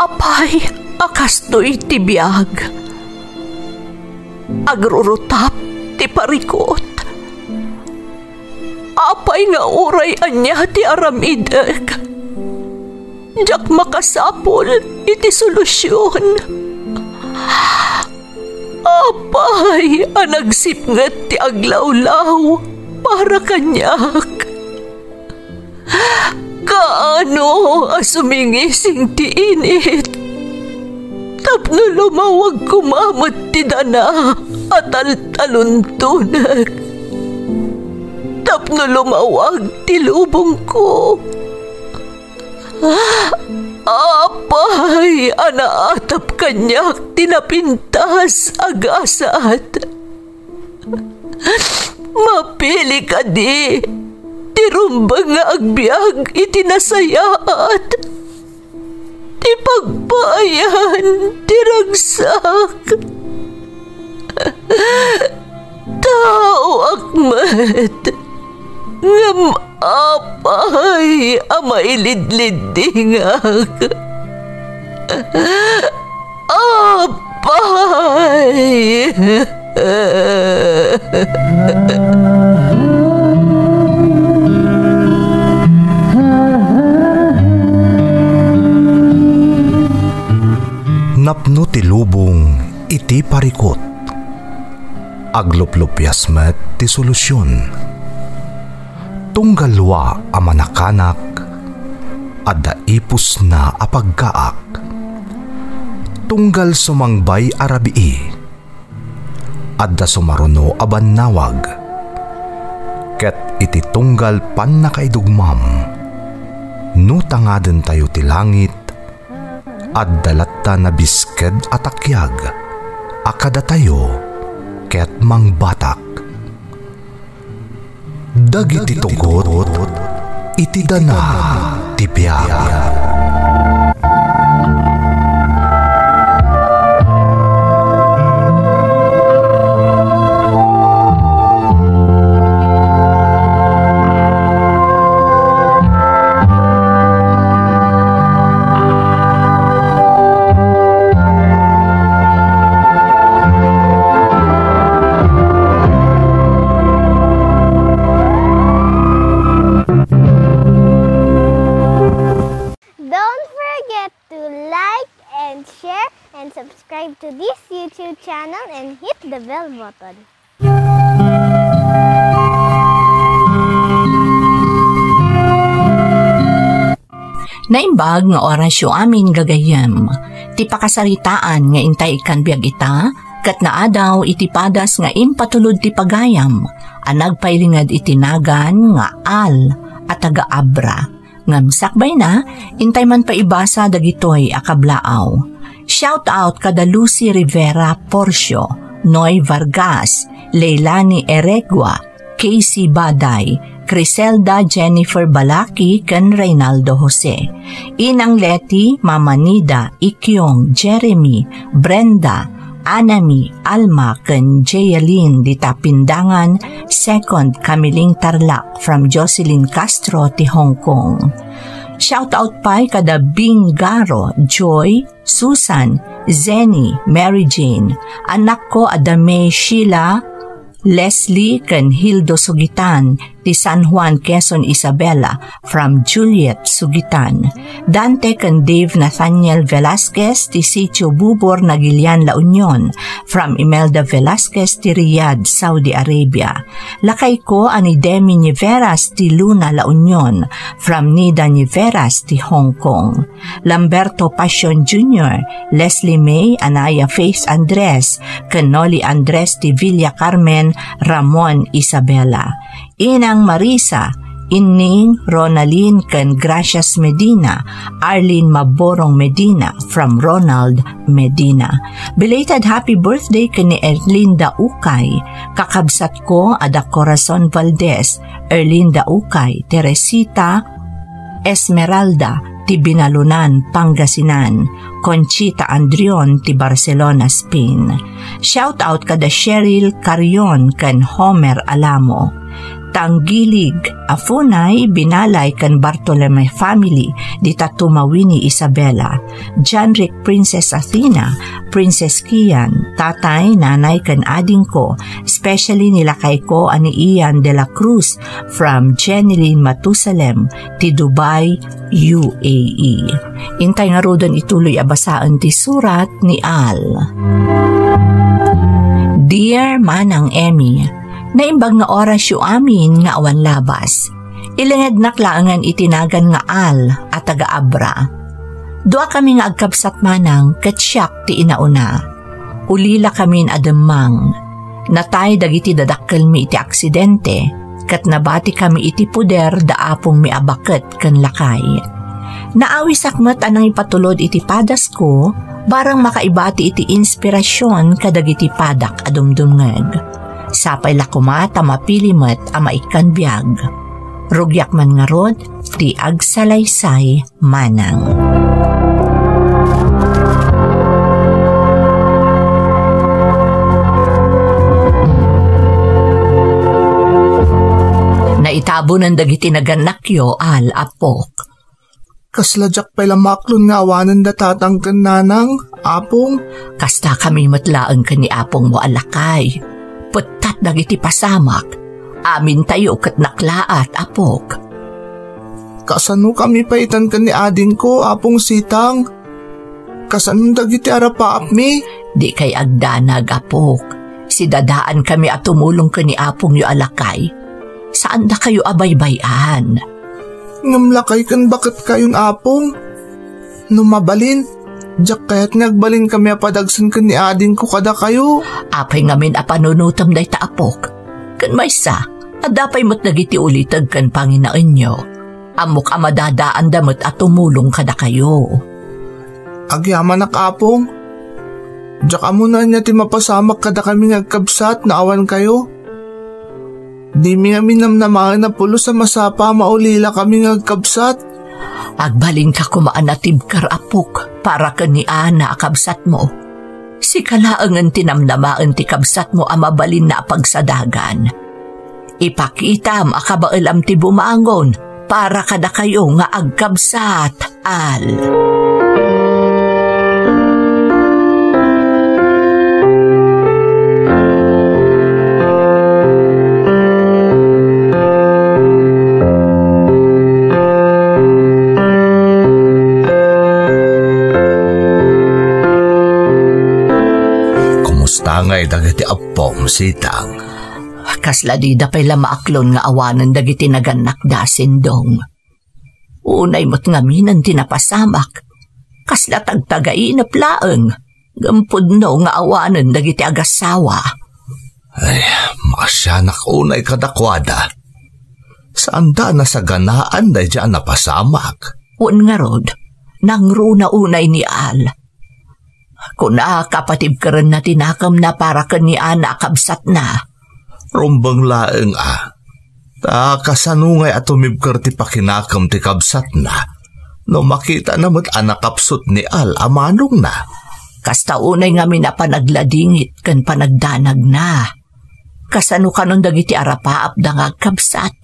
Apay, akastoy ti biyag. Agrurutap ti parikot. Apay nga uray anya ti aramideg. Jak makasapol iti solusyon. Apay, anagsipnget ti aglawlaw para kanyak. Kaano asumingising ti init. Tapno lumawag kumamot ti dana at taluntunag. Tapno lumawag ti lubong ko. Apay, anaatap kanyak tinapintas agasat. Mapili ka di, tirumbang nga agbyag itinasayaat. Ti pagpayan, tiragsak. Tao akmat, ngam apay, amailidlidingak. Apay. Napno ti lubong iti parikot. Agluplupyas met ti solusyon. Tunggalwa a manakanak adda ipus na apagkaak. Tunggal sumangbay arabii adda sumaruno a bannawag. Ket iti tunggal pan nakaidugmam no tangaden tayo ti langit adda latta na bisked atakyag akada tayo ket mangbatak. Dagiti tugot iti dana ti biag. Subscribe to this YouTube channel and hit the bell button. Naimbag nga orasyo amin gagayem. Ti pakasaritaan nga intay ikan biag ita, kat naadaw iti padas nga impatulod ti pagayam, anagpailingad itinagan nga al at taga-abra. Ngam sakbay na, intay man paibasa dagitoy akablaaw. Shout out kada Lucy Rivera Porcio, Noy Vargas, Leilani Eregua, Casey Baday, Criselda Jennifer Balaki ken Reynaldo Jose. Inang Leti, Mama Nida, Ikyong, Jeremy, Brenda, Anami, Alma ken Jaylin di Tapindangan, second Kamiling Tarlac from Jocelyn Castro ti Hong Kong. Shout out pa kada Bingaro, Joy, Susan, Zenny, Mary Jane, anak ko Adame Sheila, Leslie ken Hildo Sugitan ti San Juan, Quezon Isabela from Juliet Sugitan. Dante ken Dave Nathaniel Velasquez ti Sitio Bubor, Nagilian, La Union from Imelda Velasquez ti Riyadh, Saudi Arabia. Lakay ko ani Demi Niveras ti Luna, La Union from Nida Niveras ti Hong Kong. Lamberto Passion Jr., Leslie May, Anaya Faith Andres, ken Noli Andres ti Villa Carmen, Ramon Isabela. Inang Marisa, Inning Ronaline ken Gracias Medina, Arlene Maborong Medina from Ronald Medina. Belated happy birthday ken ni Erlinda Ukay, kakabsat ko ada Corazon Valdez, Erlinda Ukay, Teresita Esmeralda ti Binalunan, Pangasinan, Conchita Andrion ti Barcelona, Spain. Shout out kada Cheryl Carion ken Homer Alamo. Itang gilig, afunay, binalay kan Bartolome family, dita tumawini Isabela, Janric Princess Athena, Princess Kian, tatay, nanay kan ading ko, especially nila kay ko ani Ian de la Cruz from Jeneline Matusalem, ti Dubai, UAE. Intay nga rodon ituloy abasaan ti surat ni Al. Dear Manang Emmy, naimbag nga oras yu amin nga awan labas. Ilangad naklaangan itinagan nga Al at taga-abra. Dua kami nga agkabsat manang katsyak ti inauna. Ulila kami ademang. Natay dagiti dadakkel mi iti aksidente, kat nabati kami iti puder daapong mi abaket ken lakay. Naawi sakmet anang ipatulod iti padas ko, barang makaibati iti inspirasyon kadagiti padak adumdumngeg. Sapay lakumata mapilimet ama ikan biag. Rugyak man nga rod, ti agsalaysay manang. Naitabo ng dagiti naganakyo Al apok. Kasladyak pa'y lamaklon nga awanan datatang kan nanang, apong. Kasta kami matlaan ka ni apong mo alakay. Putat dagiti pasamak. Amin tayo kat naklaat apok. Kasano kami paitan ka ni ading ko, apong sitang. Kasano dagiti arapaap mi? Di kay agdanag apok. Si dadaan kami at tumulong ka ni apong yu alakay. Saan na kayo abaybayan? Ngamlakay kan bakit kayon apong? Numabalin, jak kaya't nagbalin kami apadagsan ka ni ading ko kada kayo. Apay ngamin apanunutam day ta apok. Kan maysa, adapay mo't nagiti ulitag kan Panginoon nyo. Amok amadadaan damot at tumulong kada kayo. Agyaman na apong. Jak amo na niya ti mapasamak kada kami nagkabsat na awan kayo. Di mi kami namnamahan na pulo sa masapa maulila kami ngagkabsat. Agbalin ka kumaan na tibkar apok para ka ni Ana akabsat mo. Si kalaangan tinamnamaan ti kabsat mo amabalin na pagsadagan. Ipakitam akabailam ti bumangon para kada kayo nga agkabsat, Al. Tangay dagiti apong sitang. Kasla di da pa'y lamaaklon nga awanan dagiti naganak da sindong. Unay mo't ngaminan tinapasamak. Kasla tagtagay na plaeng. Gampod no nga awanan dagiti agasawa. Ay, makasyanak unay kadakwada. Saan da na sa ganaan da dyan napasamak? Un nga rod, nangruna unay ni Al. Kuna kapatib ka rin na tinakam na para kanya nakabsat na. Rumbang laeng Ta kasanungay at tumibkar ti pakinakam ti kabsat na. No makita na mo't anakapsot ni Al amanong na. Kasta unay nga minapanagladingit kan panagdanag na. Kasano kanon dagiti arapaap da nga kabsat.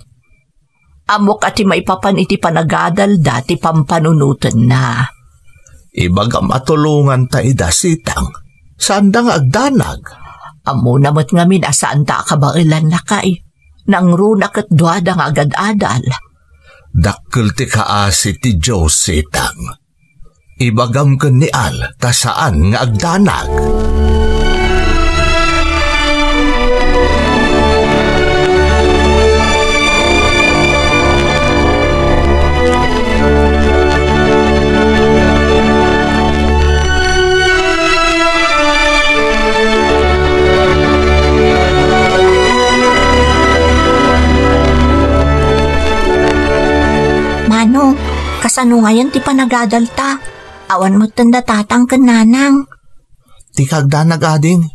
Amok ati maipapan iti panagadal dati pampanunutan na. Ibagam atulungan ta ida sitang. Saan da nga agdanag? Amo namat ngamin asaan ta kabailan lakay. Nang runak at duada nga agad-adal. Dakkel ti kaasi ti Diyos sitang. Ibagam ka ni Al ta saan nga agdanag. Manong, kasano ngayon ti panagadal ta? Awan mo tanda tatang kananang. Ti kagdanag ading.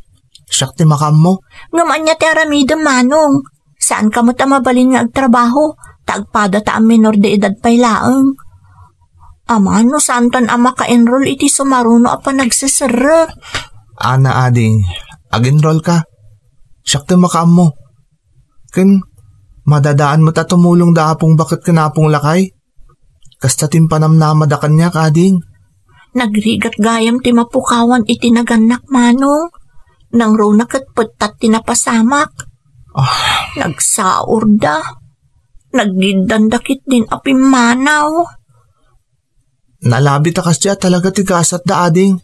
Siyak ti makam mo. Ngaman niya ti aramidam, Manong. Saan ka mo ta mabalin nga agtrabaho? Tagpada ta ang minor de edad pa'y laeng. Amano, saan tan ama ka-enroll iti sumaruno apa nagsasara? Ana ading, ag-enroll ka. Siyak ti makam mo. Ken, Madadaan mo ta tumulong da apong bakit kanapong lakay? Kasta timpanamnama da kanya kading. Nagrigat gayam ti mapukawan iti naganak Manong. Nang ro nakatputat tinapasamak. Nagsaur da. Nagdidandakit din apimanaw. Nalabi ta kasya talaga tigasat da ading.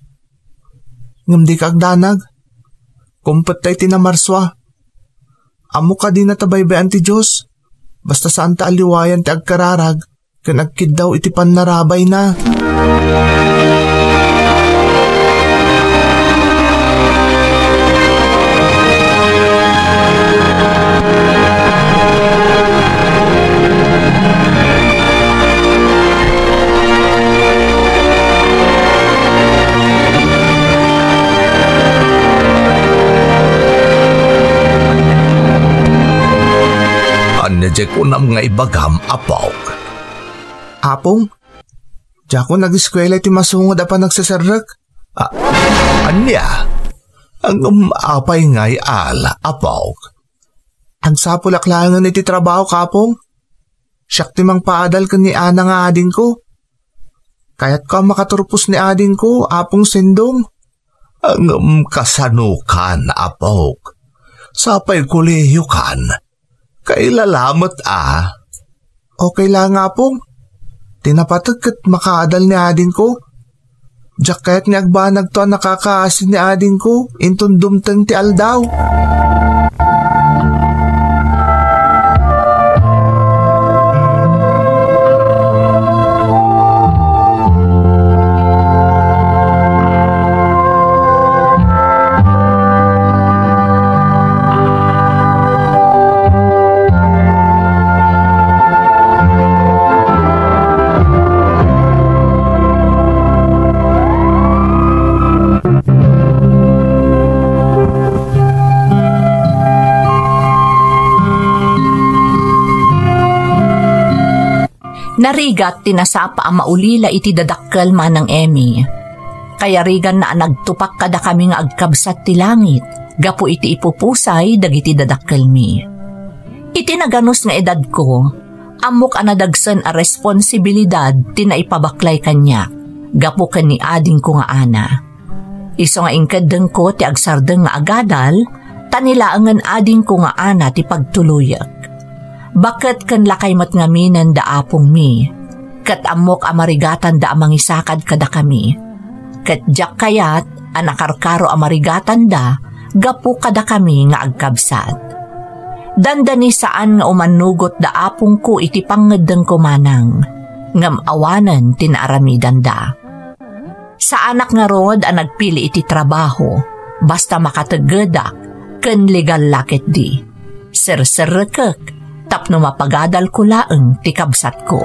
Ngam di kagdanag. Kumpet tay tinamarswa. Amo ka din natabaybayan ti Diyos. Basta saan ta aliwayan ti agkararag. Kanagkid daw iti panarabay na. Anya ko nam nga ibagam apawg. Apong? Diya ko nag-eskwela iti masungod apa nagsasarag. Anya? Ang apay nga'y ala apawg. Ang sapulaklangan iti trabaho kapong. Siyak timang paadal ka ni Ana nga ading ko. Kaya't ka makaturpos ni ading ko, apong sendong. Ang kasanukan apawg. Sapay kolehiyo kan. Kailalamat Okay lang nga pong. Tinapatag kat makaadal ni ading ko. Diyak kaya't ni agbanag to ang nakakaasin ni ading ko. Intun dumtang ti aldaw. Narigat tinasapa ang maulila iti dadakkel manang Emmy. Kaya rigan na nagtupak kada kami nga agkabsat ti langit, gapo iti ipupusay dagiti dadakkel mi. Iti naganos nga edad ko, amok anadagsan a responsibilidad tinaipabaklay kanya, gapo kani ading ko nga ana. Iso nga ingkadeng ko ti agsardeng nga agadal, tanilaangan ading ko nga ana ti pagtuluyak. Bakit kan lakay matngaminan da apong mi, kat amok amarigatan da amangisakad kada kami, kat jak kayat anakarkaro amarigatan da, gapu kada kami nga agkabsat. Dandani saan nga umanugot da apong ko iti pangedeng kumanang, ngam awanan tinaaramidan da. Sa anak nga rod ang nagpili iti trabaho, basta makatagedak, ken legal lakit di. Ser-serrekek, tapno mapagadal ko laeng ti kabsat ko.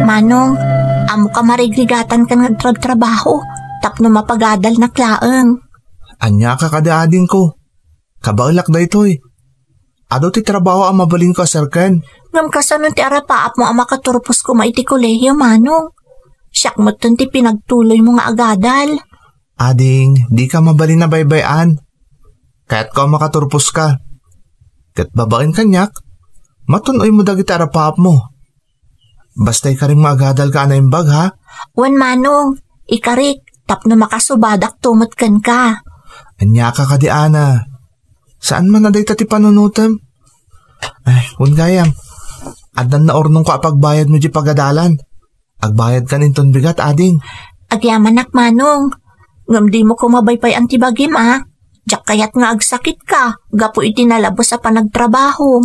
Manong, amo ka marigrigatan ka nagtrabaho, tapno mapagadal na klaeng. Anya ka kadaading ko. Kabailak da ito'y. Ado ti trabaho ang mabalin ko, sarkan. Ngam kasanon ti arapaap mo ang makaturpos ko maiti kolehiyo, Manong. Siyak mo ti pinagtuloy mo nga agadal. Ading, di ka mabalin na baybayan. Kaya't ka makaturpos ka. Kat babain kanyak, matunoy mo dagiti arapaap mo. Basta'y ka rin maagadal ka na imbag, ha? Wan, Manong, ikarik, tapno makasubadak tumatkan ka. Anya ka di Ana. Saan man na day tati panunutam? Ay, kung gayam. Adan na ornong ko apagbayad mo di pagadalan. Agbayad ka ninton bigat, ading. Agyamanak, Manong. Ngam di mo kumabaypay ang tibagim, Diyak kayat nga agsakit ka. Gapo iti nalabos sa panagtrabaho.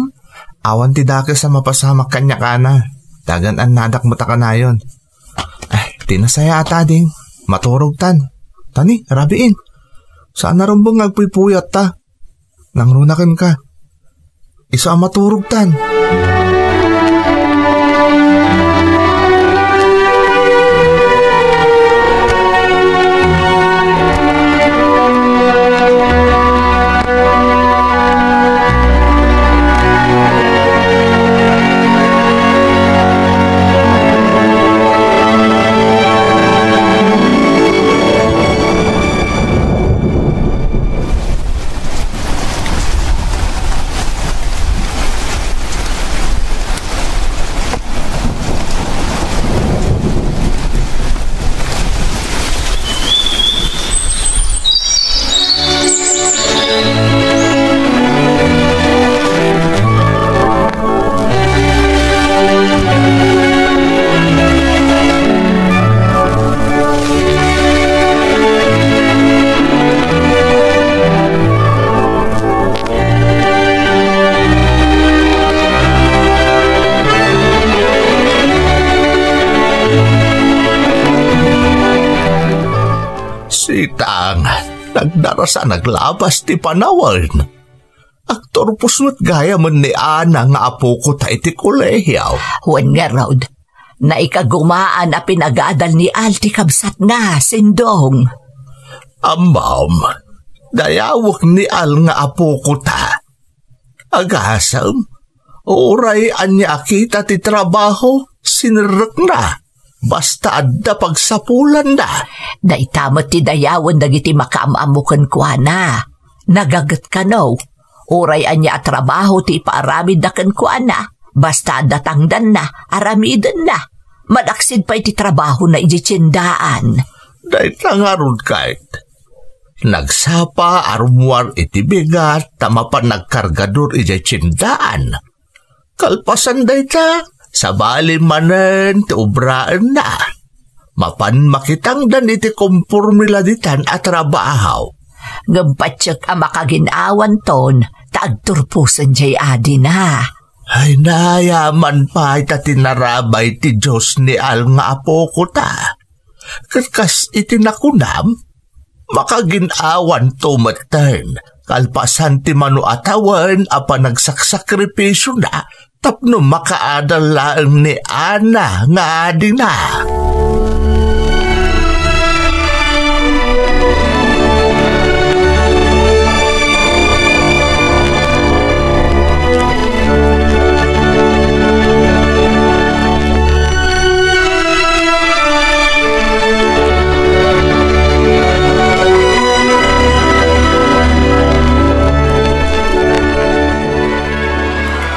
Awan ti dake sa mapasamak kanya ka na. Dagan an nadak mo ta ka na yun. Ay, tinasaya at ading. Maturog tan. Tani, rabiin. Saan na rumbang agpuypuyat ta? Nangrunakin ka. Isa ang maturog tan. Itang, nagdarasa naglabas ti panawan. Aktorpos mo't gaya man ni Ana nga apo ko ta iti kolehyaw. Huwag nga, Rod. Na ikagumaan a pinagadal ni Al ti kabsat na, sindong. Ma'am, dayawak ni Al nga apo ko ta. Agasam, oray anya akita ti trabaho, sinirek na. Basta adda pagsapulan na. Daitamot ti dayawan dagiti makaamamukan kwa na. Nagagat ka no. Oray anya at trabaho ti ipaaramid na kan kwa na. Basta datangdan na, aramidan na. Madaksid pa iti trabaho na ijitsindaan. Dahil tangarod kahit. Nagsapa arumwar iti bigat, tama pa nagkargador ijitsindaan. Kalpasan day ta. Sa bali manen, ti ubraan na. Mapan makitangdan iti kumpurmiladitan at trabahaw. Gampatsyak ang makaginawan ton, taagturpusan jay adi na. Ay nayaman pa ita tinarabay ti Diyos ni Al nga apo ko ta. Kas itinakunam, makaginawan tumatan. Kalpasan ti manuatawan apa nagsaksakripisyo na. Tapno makaadalaan ni Ana nga adi na.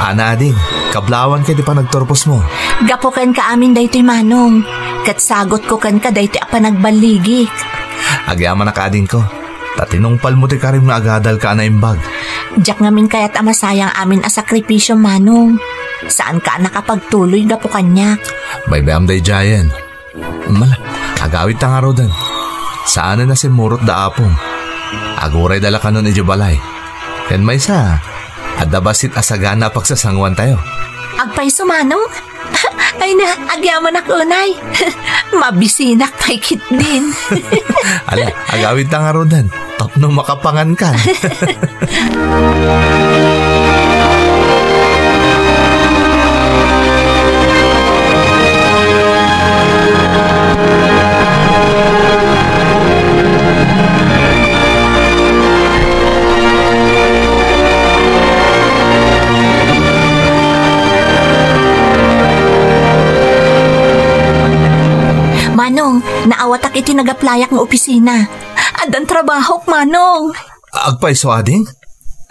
Ana ading, kablawan kay di pa nagtorpos mo. Gapukan ka amin daytoy manong. Kat sagot ko kan ka daytoy apa nagbaligi. Agyaman na ka ading ko. Tatinungpal mo ti karim na agadal ka na imbag. Diyak ngamin kaya't amasayang amin a sakripisyo manong. Saan ka nakapagtuloy gapukan niya? Baybayam day jayan. Mala, agawit ta nga rodan. Saan na si Murot da apong. Aguray dala ka nun ijubalay. Yan may sa... Adda basit asagana pagsasangwan tayo. Agpay sumanong? Ay na, agyaman ako unay. Mabisinak paikit din. Ala, agawid na nga rodan. Tapno makapangan ka. Manong, naawatak iti nagaplayak ng opisina. Adan trabaho, Manong. Agpay so ading?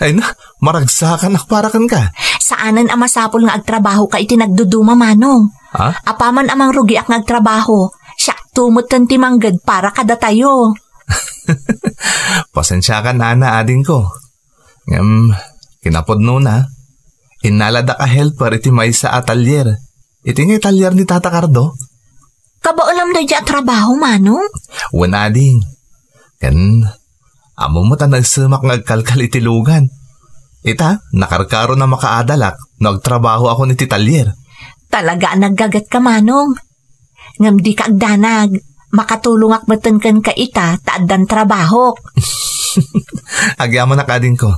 Ay na, maragsakan akparakan ka. Saanan ang masapol nga agtrabaho ka iti nagduduma, Manong. Ha? Apaman amang rugi ak nagtrabaho. Siya tumutan ti manggad para kada tayo. Pasensya ka na ading ko. Kinapod no na. Inalada ka helper iti may sa atelier. Iti nga atelier ni Tata Cardo. Kabaulam na dyan trabaho, Manong? Wana ading. Kan, amo mo ta nagsumak ngagkalkal iti lugan. Ita, nakarkaro na makaadalak, nagtrabaho ako ni Titalyer. Talaga naggagat ka, Manong. Ngam di ka agdanag, makatulong akbatan kan ka ita, taaddan trabaho. Agyaman na kading ko.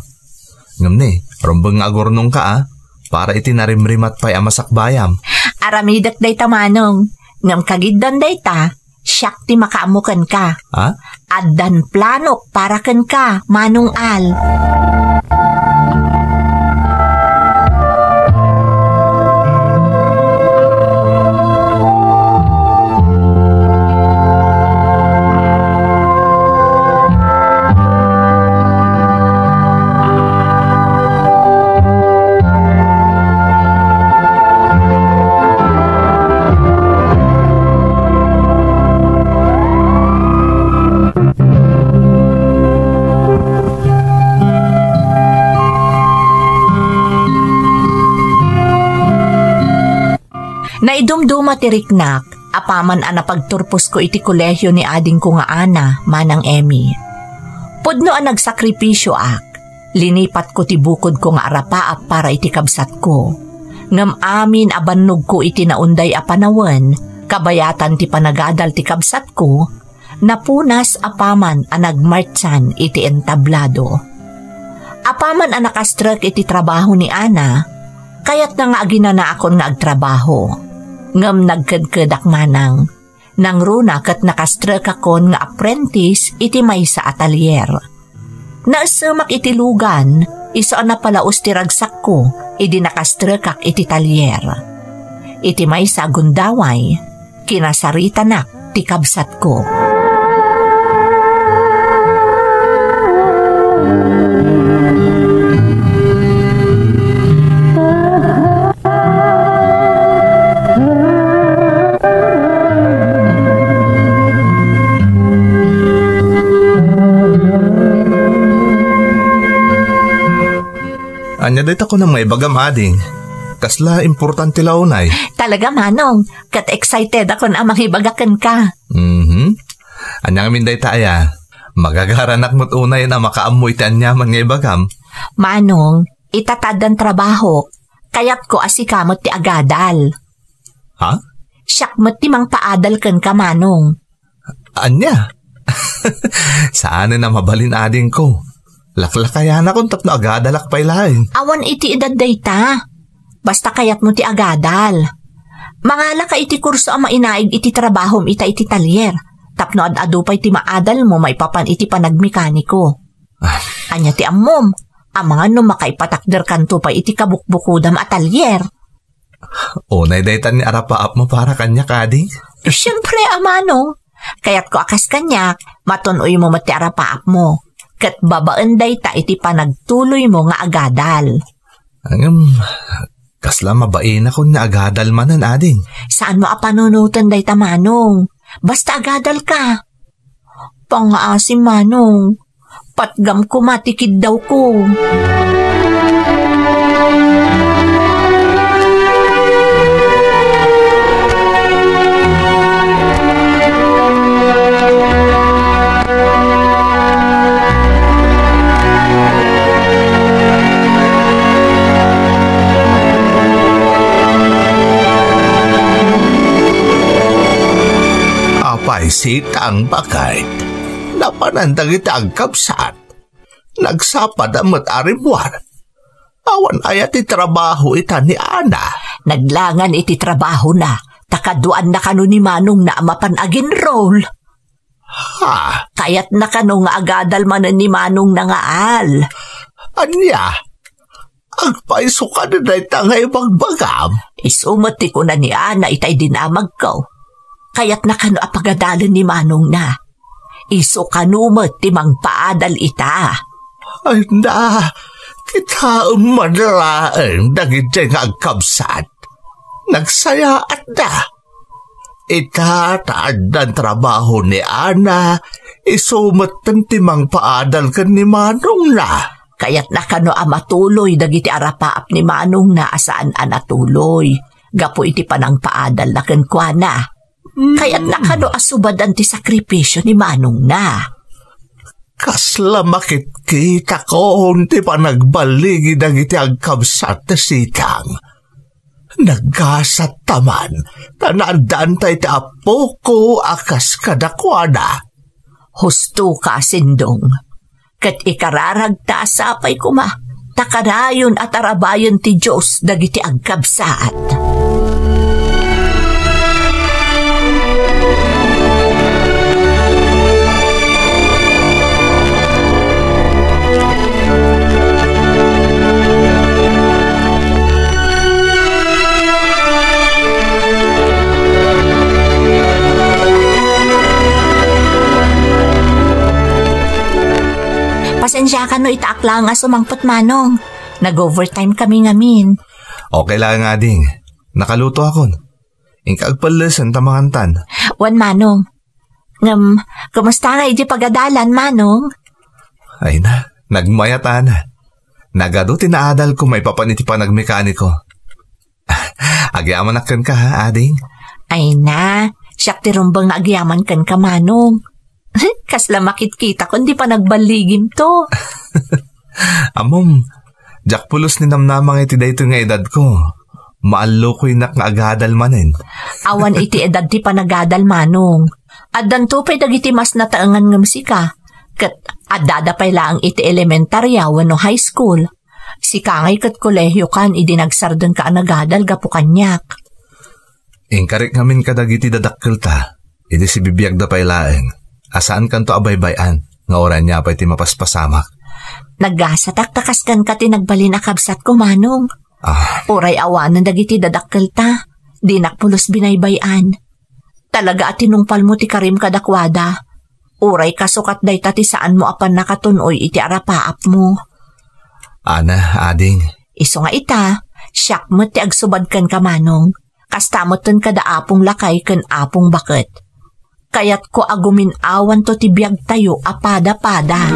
Ngam ni, rumbang agornong ka para iti narimrimat pa'y amasakbayam. Aramidak day ta, Manong. Ngam kagiddan day ta, siyak ti makaamukan ka. Ha? Addan planok para kan ka, Manong Al. Naidumduma ti Riknak, apaman ang napagturpos ko iti kolehyo ni ading ko nga Ana, manang Emmy. Pudno ang nagsakripisyo ak, linipat ko ti bukod ko nga arapaap para iti kabsat ko. Ngam amin abannog ko iti naunday a panawen, kabayatan ti panagadal ti kabsat ko, Napunas apaman ang nagmartsan iti entablado. Apaman ang nakastrek iti trabaho ni Ana, kayat na nga aginana akon nga agtrabaho. Ngam nagkadkadak manang, nang runa kat nakastrek akon nga apprentice iti may sa atelier. Naasumak iti lugan, iso na palaos ti ragsak ko, iti nakastrekak iti talyer. Iti may sa gundaway, kinasaritanak ti kabsat ko. Anya dito ko na may bagam ading. Kasla importante launay. Talaga manong, kat excited ako na mangibagakan ka. Anya ngamin day taya. Magagaranak mo't unay na makaamoy ti anyaman ngay bagam. Manong, itatadan trabaho, kayat ko asikamot ti agadal. Ha? Siyak mo't ti mang paadal kan ka manong. Anya? Saan na mabalin ading ko? Laklakayan akong tapno agadalak pa'y lain. Awan iti edad dayta. Basta kayat mo ti agadal. Mangala ka iti kurso ang mainaig iti trabahom ita iti talyer. Tapno ad-adu pa'y ti maadal mo maipapan iti panagmekaniko. Anya ti ammom, ang mga no makaipatakder kanto pa iti kabukbukudam at talyer. Unay daytan ni arapaap mo para kanya kading? Siyempre amano. Kayat ko akas kanyak, matunoy mo mati arapaap mo. Kat babaan dayta iti panagtuloy mo nga agadal. Kasla mabain ako na agadal manan ading. Saan mo apanunutan dayta manong? Basta agadal ka. Pangaasim manong. Patgam ko matikid daw ko. Sitang bakit, napanandang itang kapsat, nagsapad ang matarimuan. Awan ayat trabaho ita ni Ana. Naglangan iti trabaho na, takaduan na kano ni Manong na mapanagin role. Ha? Kayat na kano nga agadal manan ni Manong na nga al. Anya? Agpaiso ka na itang ibang bagam. Isumati ko na ni Ana itay dinamag ko. Kaya't nakano apagadalan ni Manong na. Iso kanumat timang paadal ita. Ay na, kita madalaang dagiti nga agkabsat. Nagsayaan na. Ita taadan trabaho ni Ana, isumatan timang paadal kan ni Manong na. Kaya't nakano matuloy dagiti arapaap ni Manong na asaan anatuloy. Gapo iti panang paadal na kenkwa na. Kaya't nakano asubadan ti sakripisyo ni Manong na. Kasla makikita ko ti panagbaligi dagiti agkabsat na sitang. Naggasat taman, tanandaan tayo ti apo ko akas kadakwana. Husto ka, Sindong. Kat ikararagta sapay kuma, takarayon at arabayon ti Diyos dagiti agkabsat. Pasensya ka no itaakla nga sumangpot Manong. Nag-overtime kami ngamin. Okay lang nga ding. Nakaluto akon. Ingkaagpalasan tamangantan. Wan Manong. Kumusta nga iti pagadalan Manong? Ay na, nagmayata na. Nagado tinaadal ko may papaniti pa nagmekaniko. Agyaman akan ka ha, ading? Ay na, siyak tirumbang na agyaman kan ka Manong. Kasla makit-kita ko, hindi pa nagbaligim to. Amom, jak pulos ni namnamang iti dayto nga edad ko. Maalo ko'y nga agadal manin. Awan iti edad ti panagadal Manong. At danto pa'y dagiti mas nataangan ng musika. Kat adada pa'y laang iti elementarya wano high school. Si kangay kat kolehyo kan idinagsardon ka anagadal gapu kanyak. Ingkarik ngamin kadagiti dadakkel ta. Idi si bibiyag da pa'y laeng. Asaan kanto abaybayan. Nga oran niya pa'y ti mapaspasamak. Naggasatak-takas kan ka tinagbalin akabsat ko manong. Uray awanan dagiti dadakkel ta. Dinakpulos binaybayan. Talaga at tinungpal mo ti karim kadakwada. Uray kasukat day tati saan mo apan nakatunoy iti arapaap mo. Ana, ading. Iso nga ita, siyak mo ti agsubad kan kamanong. Kastamoten kada apong lakay kan apong bakit. Kaya't ko agumin awan to ti biyag tayo apada-pada.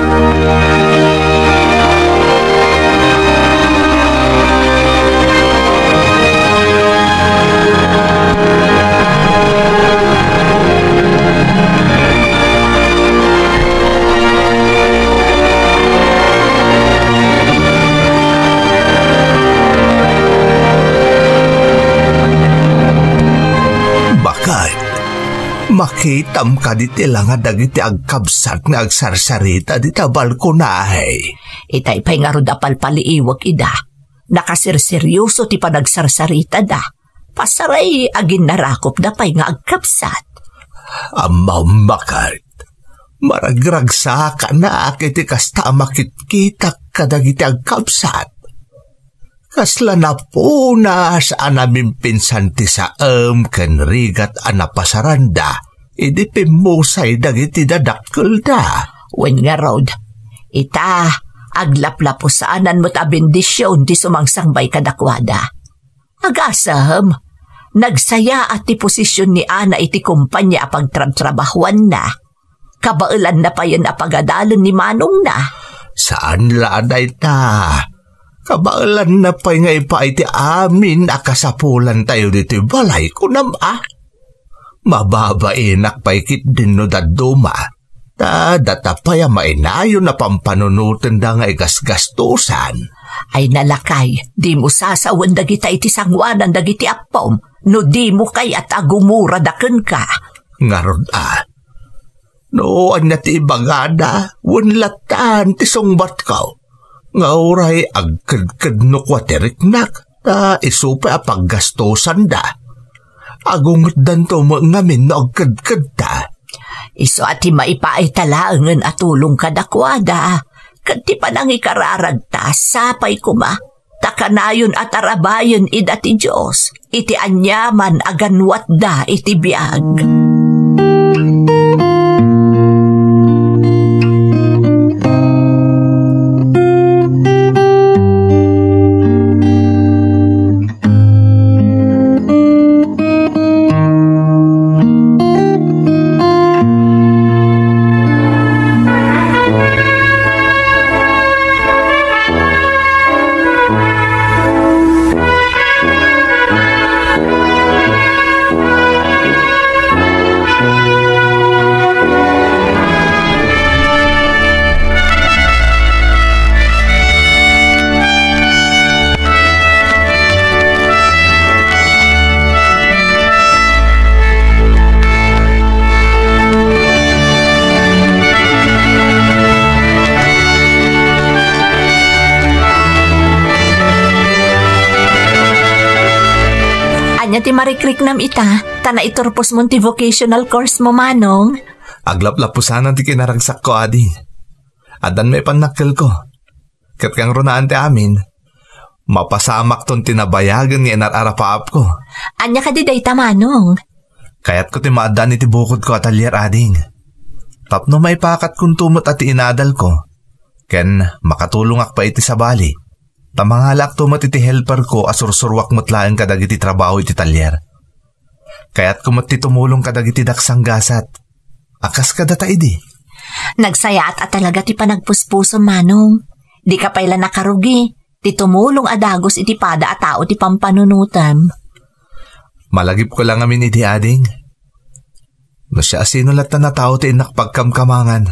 Makitam ka di tila nga dagiti agkabsat nga agsarsarita di tabal ko nahay. Itay pa'y nga rod apalpaliiwag ida. Nakasirseryoso ti panagsarsarita da. Pasaray agin narakop da pa'y nga agkabsat. Bakit? Maragragsa ka na akiti kasta makitkitak ka dagiti agkabsat. Kasla na po na saan namin pinsan ti saam ken rigat anapasaranda, idi pimusay dagiti dadakkel da. Wen nga rod, ita, aglaplapo saanan mo't abendisyon ti sumangsangbay kadakwada. Agasam, nagsaya at ti posisyon ni Ana iti kumpanya apagtrabahuan na. Kabailan na pa yun apagadalon ni Manong na. Saan laday ta? Kabailan na pa'y nga ipaiti amin akasapulan tayo dito balay ko nama. Mababainak pa'y kit din no daduma. Data pa'y mainayo na pampanunutin da nga igasgastusan. Ay nalakay, di mo sasawan dagita iti sangwanan dagiti apom, no di mo kay at agumura daken ka. Ngarod noon na ti ibagada, wunlatan ti sungbat kao. Nga oray agkad no kwateriknak, isupa apaggastosan da. Agungot danto mo ngamin na agkad ta. Iso ati maipaay talaangan at tulong kadakwada. Kanti pa nang ikararag ta, sapay kuma. Takanayon at arabayon ida ti Diyos. Iti anyaman aganwat da iti biyag. Ti marikrik nam ita, tana iturpos mo ti vocational course mo manong. Aglaplapusanan ti kinaragsak ko adi. Adan may panakil ko. Kat kang runaan ti amin, mapasamak ton tinabayagan ni enararapaap ko. Anya ka di day tamanong. Kaya't ko ti maadan iti bukod ko atalyer ading. Tapno may pakat kung tumot at inadal ko. Ken makatulong ak pa iti sa bali. Tamangalak tumat iti helper ko asursurwak mutlaan kadag iti trabaho iti talyer. Kaya't kumot ti tumulong kadag iti daksang gasat. Akas kadata idi. Nagsaya at talaga ti panagpuspuso manong. Di ka pala nakarugi. Ti tumulong adagos iti pada at tao ti pampanunutam. Malagip ko lang amin iti ading. No siya sinulat na tao ti inakpagkamkamangan.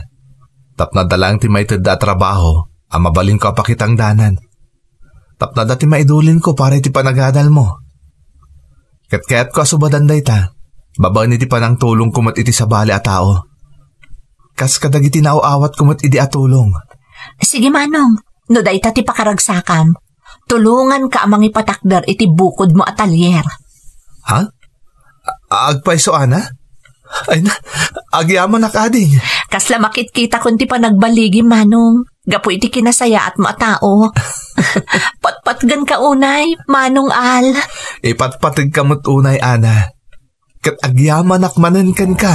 Tapna dalang ti may tada trabaho ang mabalin ko apakitang danan. Tapna dati maidulin ko para iti panagadal mo. Kaya't ko asubadan day ta. Babaan iti panang tulong kumat iti sa bali a tao. Kas kadagiti nauawat kumat iti atulong. Sige manong, no dayta ti pakaragsakan. Tulungan ka amang ipatakder iti bukod mo atalier. Ha? Agpaiso ana? Ay na, agyaman na kading. Kasla makit-kita kun ti panagbaligi manong. Gapo iti kinasaya at matao. Patpatgan ka unay, manong al. Ipatpatag kamot unay ana. Kat agyaman akmanan kan ka.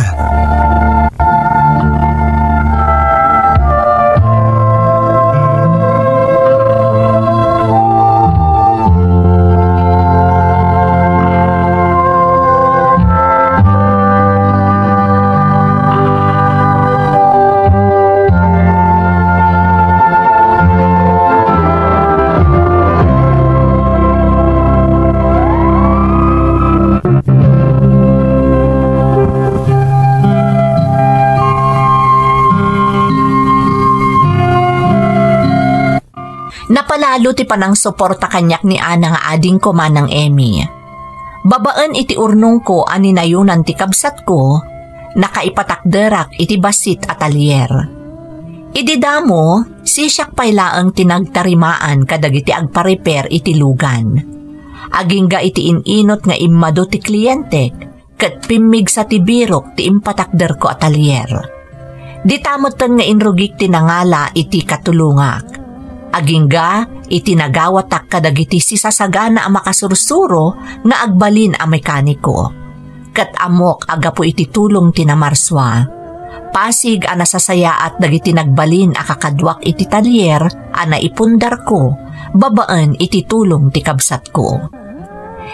Napalalo ti panang suporta kanyak ni Ana nga ading ko manang Emmy. Babaan iti urnong ko ani nayunan ti kabsat ko, nakaipatakderak iti basit atalier. Idi damo, sisyak pailaang tinagtarimaan kadagiti agparepair iti lugan. Agingga iti ininot nga immado ti kliyente, kat pimig sa tibirok ti impatakder ko atalier. Di tamotan nga inrugik ti nangala iti katulungak. Agingga, itinagawatak kadagiti sisasagana a makasursuro nga agbalin a mekaniko. Kat amok agapo iti tulong tinamarswa. Pasig a nasasaya at dagiti nagbalin a kakadwak iti talyer a naipundar ko, babaan iti tulong ti kabsat ko.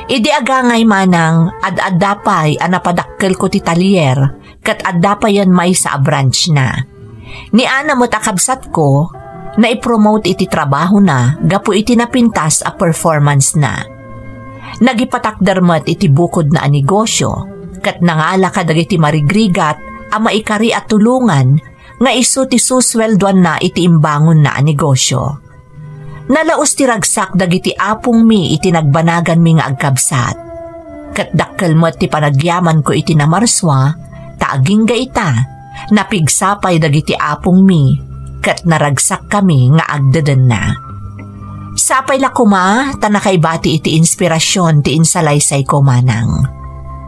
Idi agangay manang ad-addapay a napadakkel ko ti talyer, kat addapayan may sa branch na. Ni Ana mo takabsat ko, na i-promote iti trabaho na, gapo iti napintas a performance na. Nagipatakdarmat iti bukod na a negosyo, kat nangala ka dagiti marigrigat, a maikari at tulungan, nga iso ti susweldoan na iti imbangon na a negosyo. Nalaos ti ragsak dagiti apong mi iti nagbanagan mi nga agkabsat. Kat dakkelmat ti panagyaman ko iti namarswa, taaging ga ita, napigsapay dagiti apong mi, kat naragsak kami nga agdadan na. Sapay la kuma, tanakaibati iti inspirasyon ti insalaysay ko manang.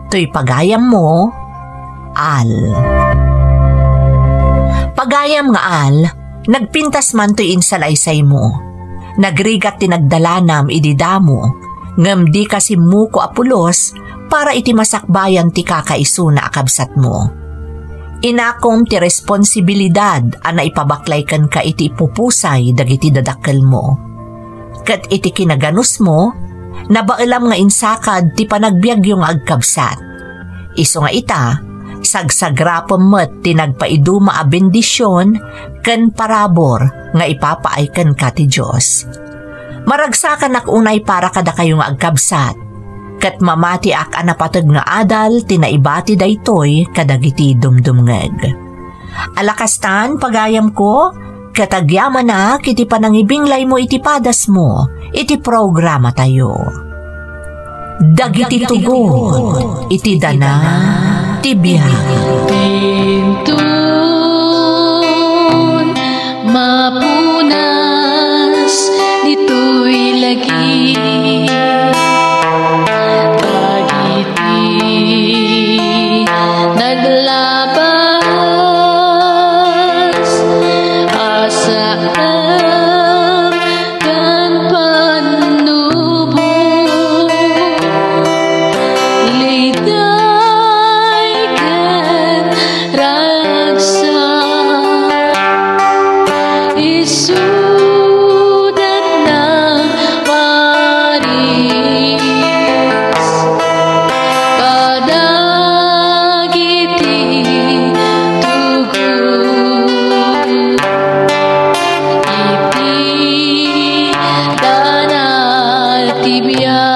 To'y pagayam mo, Al. Pagayam nga Al, nagpintas man to'y insalaysay mo. Nagrigat ti nagdalanam ididamo, ngam di kasi muko apulos para iti masakbayan ti kakaiso na akabsat mo. Inakom ti responsibilidad a naipabaklaykan ka iti ipupusay dagiti dadakkel mo. Kat iti kinaganus mo, nabailam nga insakad ti panagbiag yung agkabsat. Iso nga ita, sagsagrapom met ti nagpaiduma a bendisyon ken parabor nga ipapaay ken ka ti Diyos. Maragsakan ak unay para kada kayong agkabsat, kat mamati ak anapatag nga adal tinaibati daytoy kadagiti dumdumngeg. Alakastan pagayam ko, katagyaman na kiti panangibinglay mo iti padas mo, iti programa tayo. Dagiti tugon, iti dana, tibiyag. Pintun, mapunas, dito'y lagi. Naglabas asaan kan panubo liday kan ragsak isudat ng waris kadagiti tugon iti danal tibiyag.